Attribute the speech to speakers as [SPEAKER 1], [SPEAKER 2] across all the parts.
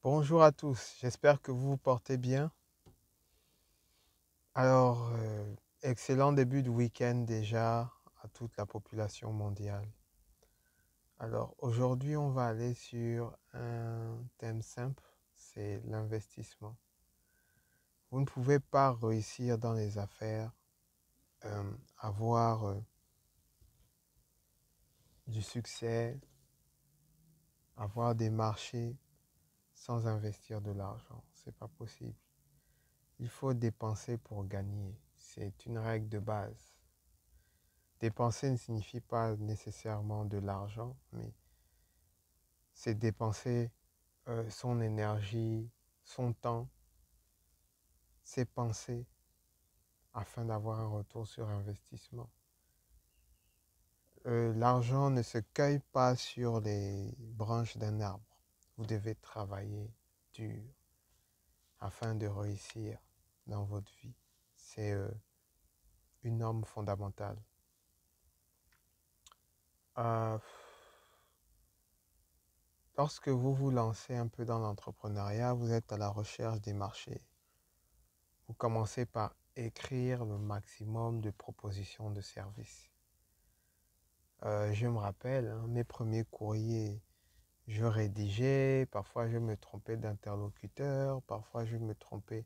[SPEAKER 1] Bonjour à tous, j'espère que vous vous portez bien. Alors, excellent début de week-end déjà à toute la population mondiale. Alors, aujourd'hui, on va aller sur un thème simple, c'est l'investissement. Vous ne pouvez pas réussir dans les affaires, avoir du succès, avoir des marchés sans investir de l'argent. C'est pas possible. Il faut dépenser pour gagner. C'est une règle de base. Dépenser ne signifie pas nécessairement de l'argent, mais c'est dépenser son énergie, son temps, ses pensées afin d'avoir un retour sur investissement. L'argent ne se cueille pas sur les branches d'un arbre. Vous devez travailler dur afin de réussir dans votre vie. C'est une norme fondamentale. Euh, Lorsque vous vous lancez un peu dans l'entrepreneuriat, vous êtes à la recherche des marchés. Vous commencez par écrire le maximum de propositions de services. Je me rappelle, hein, mes premiers courriers, je rédigeais, parfois je me trompais d'interlocuteur, parfois je me trompais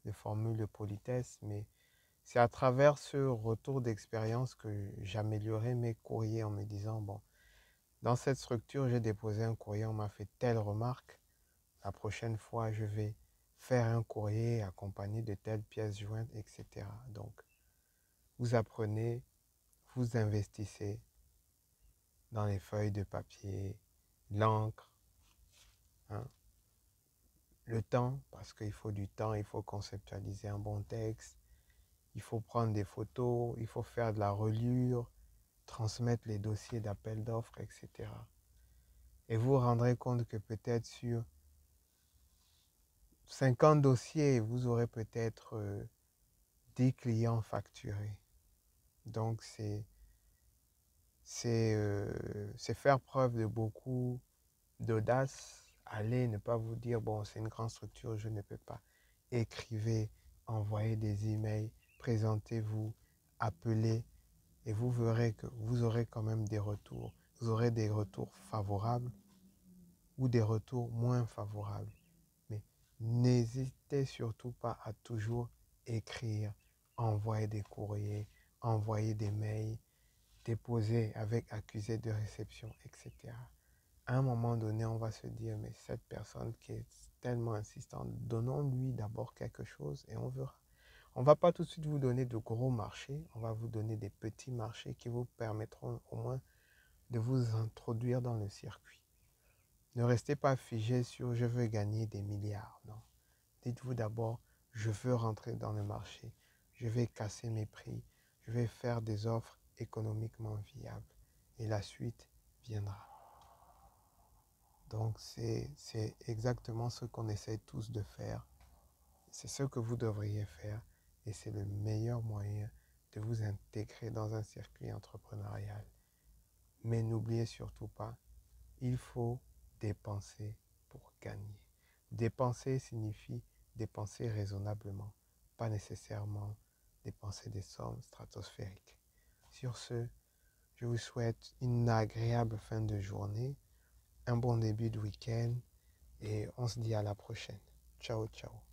[SPEAKER 1] de formule de politesse, mais c'est à travers ce retour d'expérience que j'améliorais mes courriers en me disant, bon, dans cette structure, j'ai déposé un courrier, on m'a fait telle remarque. La prochaine fois, je vais faire un courrier accompagné de telles pièces jointes, etc. Donc, vous apprenez, vous investissez dans les feuilles de papier, l'encre, hein, le temps, parce qu'il faut du temps, il faut conceptualiser un bon texte, il faut prendre des photos, il faut faire de la reliure, transmettre les dossiers d'appel d'offres, etc. Et vous vous rendrez compte que peut-être sur 50 dossiers, vous aurez peut-être 10 clients facturés. Donc, c'est faire preuve de beaucoup d'audace. Allez, ne pas vous dire, bon, c'est une grande structure, je ne peux pas. Écrivez, envoyez des emails, présentez-vous, appelez, et vous verrez que vous aurez quand même des retours. Vous aurez des retours favorables ou des retours moins favorables. Mais n'hésitez surtout pas à toujours écrire, envoyer des courriers, envoyer des mails, déposer avec accusé de réception, etc. À un moment donné, on va se dire, mais cette personne qui est tellement insistante, donnons-lui d'abord quelque chose et on verra. On ne va pas tout de suite vous donner de gros marchés, on va vous donner des petits marchés qui vous permettront au moins de vous introduire dans le circuit. Ne restez pas figé sur je veux gagner des milliards, non. Dites-vous d'abord, je veux rentrer dans le marché, je vais casser mes prix, je vais faire des offres économiquement viables et la suite viendra. Donc c'est exactement ce qu'on essaie tous de faire. C'est ce que vous devriez faire et c'est le meilleur moyen de vous intégrer dans un circuit entrepreneurial. Mais n'oubliez surtout pas, il faut dépenser pour gagner. Dépenser signifie dépenser raisonnablement, pas nécessairement dépenser des sommes stratosphériques. Sur ce, je vous souhaite une agréable fin de journée, un bon début de week-end et on se dit à la prochaine. Ciao, ciao.